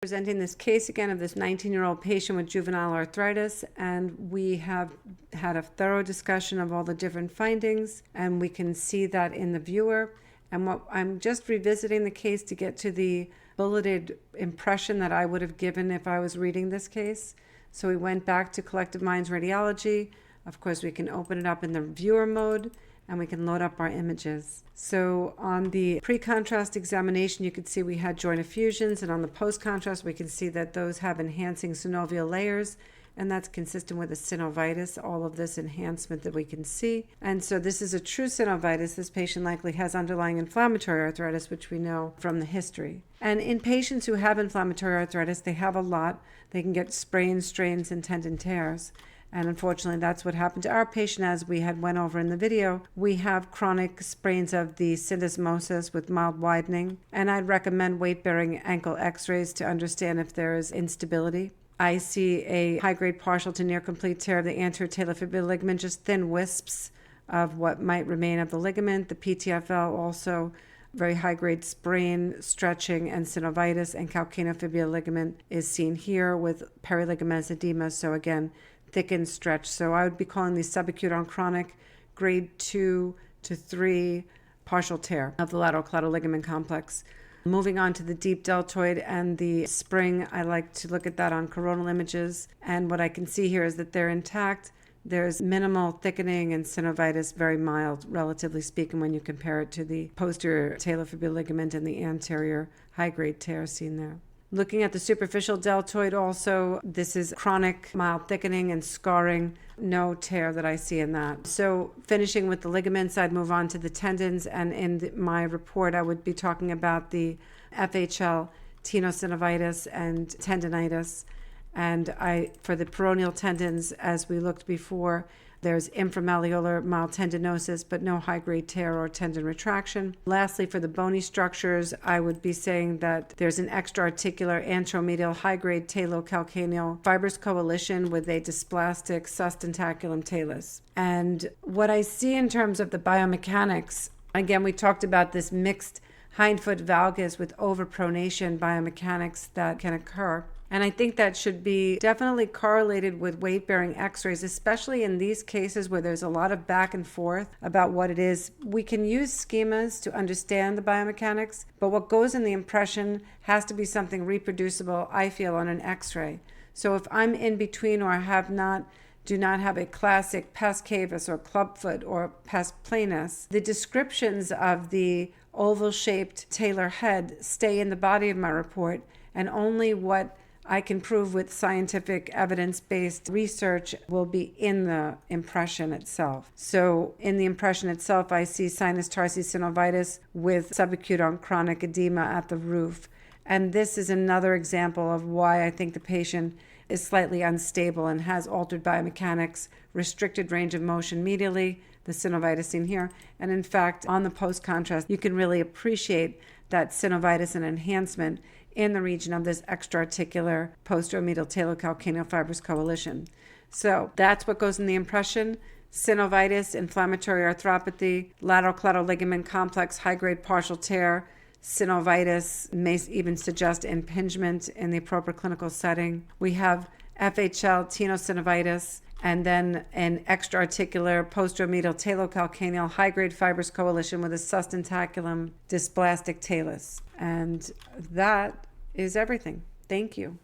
Presenting this case again of this 19-year-old patient with juvenile arthritis, and we have had a thorough discussion of all the different findings, and we can see that in the viewer. And what I'm just revisiting the case to get to the bulleted impression that I would have given if I was reading this case. So we went back to Collective Minds Radiology. Of course, we can open it up in the viewer mode, and we can load up our images. So on the pre-contrast examination, you could see we had joint effusions, and on the post-contrast, we can see that those have enhancing synovial layers, and that's consistent with a synovitis, all of this enhancement that we can see. And so this is a true synovitis. This patient likely has underlying inflammatory arthritis, which we know from the history. And in patients who have inflammatory arthritis, they have a lot. They can get sprains, strains, and tendon tears. And unfortunately, that's what happened to our patient, as we had went over in the video. We have chronic sprains of the syndesmosis with mild widening, and I'd recommend weight-bearing ankle x-rays to understand if there is instability. I see a high-grade partial to near-complete tear of the anterior talofibular ligament, just thin wisps of what might remain of the ligament. The PTFL also very high-grade sprain, stretching, and synovitis, and calcaneofibular ligament is seen here with periligamentous edema. So again, thickened stretch. So I would be calling these subacute on chronic grade 2 to 3 partial tear of the lateral collateral ligament complex. Moving on to the deep deltoid and the spring, I like to look at that on coronal images. And what I can see here is that they're intact. There's minimal thickening and synovitis, very mild, relatively speaking, when you compare it to the posterior talofibular ligament and the anterior high-grade tear seen there. Looking at the superficial deltoid also, this is chronic mild thickening and scarring, no tear that I see in that. So finishing with the ligaments, I'd move on to the tendons, and in my report I would be talking about the FHL, tenosynovitis, and tendinitis. And for the peroneal tendons, as we looked before, there's inframalleolar mild tendinosis, but no high-grade tear or tendon retraction. Lastly, for the bony structures, I would be saying that there's an extra-articular anteromedial high-grade talocalcaneal fibrous coalition with a dysplastic sustentaculum talus. And what I see in terms of the biomechanics, again, we talked about this mixed hindfoot valgus with overpronation biomechanics that can occur. And I think that should be definitely correlated with weight-bearing x-rays, especially in these cases where there's a lot of back and forth about what it is. We can use schemas to understand the biomechanics, but what goes in the impression has to be something reproducible, I feel, on an x-ray. So if I'm in between or do not have a classic pes cavus or clubfoot or pes planus, the descriptions of the oval-shaped talar head stay in the body of my report, and only what I can prove with scientific evidence-based research will be in the impression itself. So in the impression itself, I see sinus tarsi synovitis with subacute on chronic edema at the roof. And this is another example of why I think the patient is slightly unstable and has altered biomechanics, restricted range of motion medially, the synovitis seen here. And in fact, on the post-contrast, you can really appreciate that synovitis and enhancement in the region of this extra-articular posteromedial talocalcaneal fibrous coalition. So that's what goes in the impression: synovitis, inflammatory arthropathy, lateral collateral ligament complex, high-grade partial tear. Synovitis may even suggest impingement in the appropriate clinical setting. We have FHL, tenosynovitis, and then an extra-articular posteromedial talocalcaneal high-grade fibrous coalition with a sustentaculum dysplastic talus. And that is everything. Thank you.